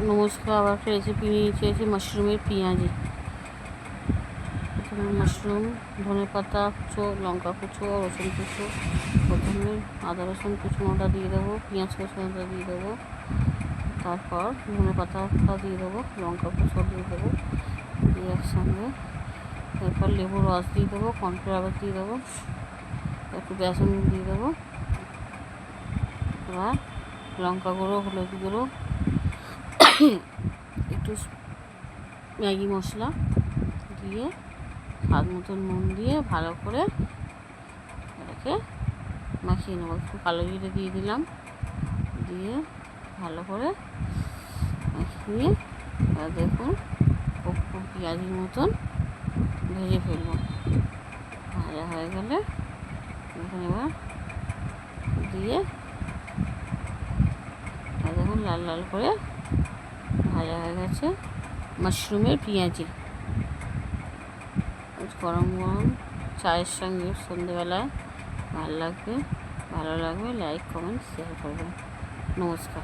নমস্কার, আবার একটা রেসিপি নিয়ে চেয়েছি মাশরুমের পেঁয়াজি। প্রথমে মাশরুম, ধনে পাতা কুচো, লঙ্কা কুচো, রসুন কুচো, প্রথমে আদা রসুন কুচো মোটা দিয়ে দেবো, পেঁয়াজ কুচো মোটা দিয়ে দেবো, তারপর ধনে পাতাটা দিয়ে দেবো, লঙ্কা কুচো দিয়ে দেবো, দিয়ে একসঙ্গে এরপর লেবুর রস দিয়ে দেবো, কর্নফ্লাওয়ার দিয়ে দেবো, একটু বেসন দিয়ে দেবো, এবার লঙ্কা গুঁড়ো, হলুদ গুঁড়ো, একটু ম্যাগি মশলা দিয়ে স্বাদ মতো নুন দিয়ে ভালো করে এটাকে মাখিয়ে নেবো। একটু কালো জিরে দিয়ে দিলাম, দিয়ে ভালো করে মাখিয়ে দেখুন পেঁয়াজির মতন ভেজে ফেলবো। ভাজা হয়ে গেলে দেখুন এবার দিয়ে দেখুন লাল লাল করে ভাজা হয়ে গেছে মাশরুমের পেঁয়াজি। গরম গরম চায়ের সঙ্গে সন্ধ্যেবেলায় ভালো লাগবে। লাইক, কমেন্ট, শেয়ার করবেন। নমস্কার।